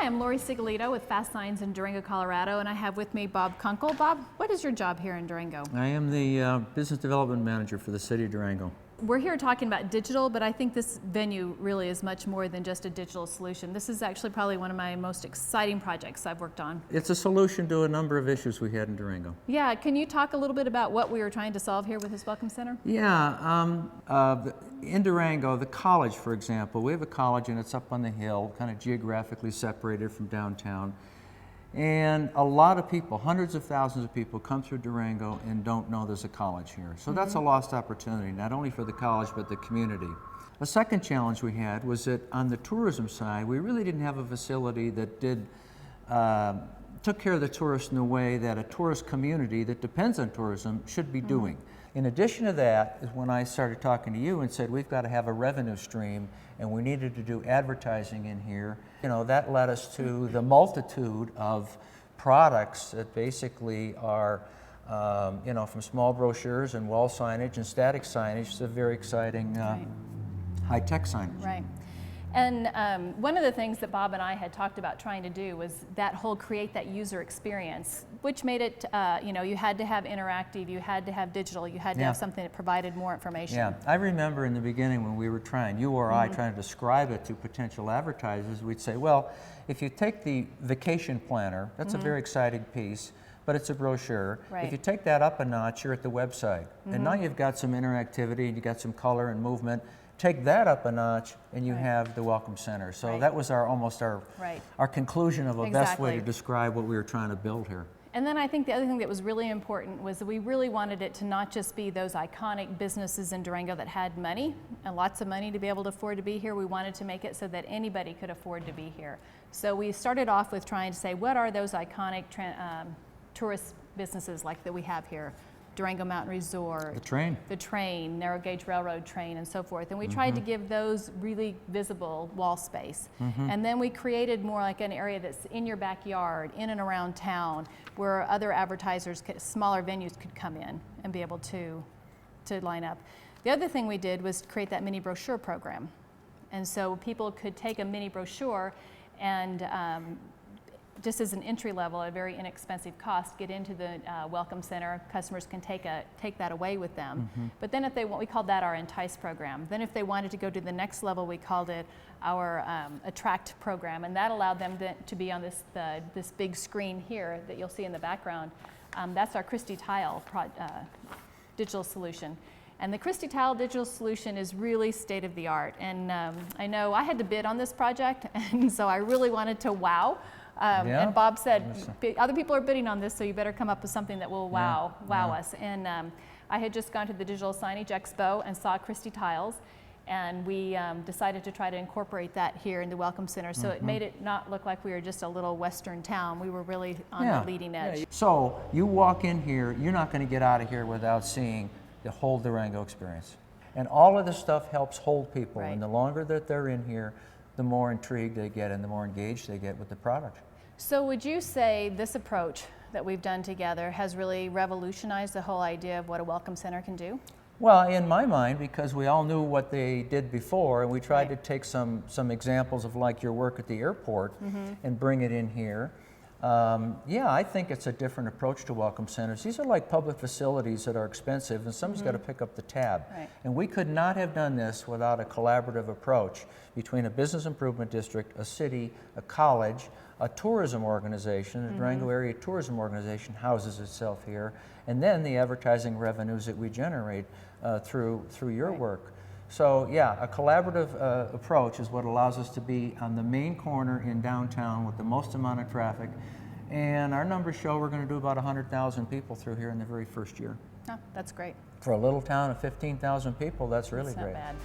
Hi, I'm Lori Sigolito with FASTSIGNS in Durango, Colorado, and I have with me Bob Kunkel. Bob, what is your job here in Durango? I am the Business Development Manager for the City of Durango. We're here talking about digital, but I think this venue really is much more than just a digital solution. This is actually probably one of my most exciting projects I've worked on. It's a solution to a number of issues we had in Durango. Yeah, can you talk a little bit about what we were trying to solve here with this Welcome Center? Yeah, in Durango, the college, for example, we have a college and it's up on the hill, kind of geographically separated from downtown. And a lot of people, hundreds of thousands of people come through Durango and don't know there's a college here. So that's a lost opportunity, not only for the college, but the community. A second challenge we had was that on the tourism side, we really didn't have a facility that took care of the tourists in the way that a tourist community that depends on tourism should be doing. In addition to that is when I started talking to you and said we've got to have a revenue stream and we needed to do advertising in here. You know, that led us to the multitude of products that basically are, you know, from small brochures and wall signage and static signage to very exciting high-tech signage. Right. And one of the things that Bob and I had talked about trying to do was that whole create that user experience, which made it, you know, you had to have interactive, you had to have digital, you had to have something that provided more information. Yeah, I remember in the beginning when we were trying, you or I, trying to describe it to potential advertisers, we'd say, well, if you take the vacation planner, that's a very exciting piece, but it's a brochure. Right. If you take that up a notch, you're at the website. And now you've got some interactivity and you've got some color and movement. Take that up a notch and you have the Welcome Center. So that was almost our conclusion of a best way to describe what we were trying to build here. And then I think the other thing that was really important was that we really wanted it to not just be those iconic businesses in Durango that had money, and lots of money to be able to afford to be here. We wanted to make it so that anybody could afford to be here. So we started off with trying to say, what are those iconic tourist businesses like that we have here? Durango Mountain Resort, the train, narrow gauge railroad train, and so forth. And we tried to give those really visible wall space. And then we created more like an area that's in your backyard, in and around town, where other advertisers, smaller venues could come in and be able to line up. The other thing we did was create that mini brochure program. And so people could take a mini brochure and just as an entry level, at a very inexpensive cost, get into the Welcome Center. Customers can take that away with them. But then if they want, we called that our Entice program. Then if they wanted to go to the next level, we called it our Attract program, and that allowed them to be on this big screen here that you'll see in the background. That's our Christie Tile digital solution. And the Christie Tile digital solution is really state of the art. And I know I had to bid on this project, and so I really wanted to wow. And Bob said, other people are bidding on this, so you better come up with something that will wow us. And I had just gone to the Digital Signage Expo and saw Christie Tiles, and we decided to try to incorporate that here in the Welcome Center. So it made it not look like we were just a little western town. We were really on the leading edge. So you walk in here, you're not going to get out of here without seeing the whole Durango experience. And all of this stuff helps hold people, and the longer that they're in here, the more intrigued they get and the more engaged they get with the product. So would you say this approach that we've done together has really revolutionized the whole idea of what a Welcome Center can do? Well, in my mind, because we all knew what they did before, and we tried to take some examples of like your work at the airport and bring it in here. Yeah, I think it's a different approach to Welcome Centers. These are like public facilities that are expensive, and somebody's got to pick up the tab. And we could not have done this without a collaborative approach between a business improvement district, a city, a college, a tourism organization. The Durango Area Tourism Organization houses itself here, and then the advertising revenues that we generate through your work. So yeah, a collaborative approach is what allows us to be on the main corner in downtown with the most amount of traffic. And our numbers show we're going to do about 100,000 people through here in the very first year. Oh, that's great. For a little town of 15,000 people, that's really great. Not bad.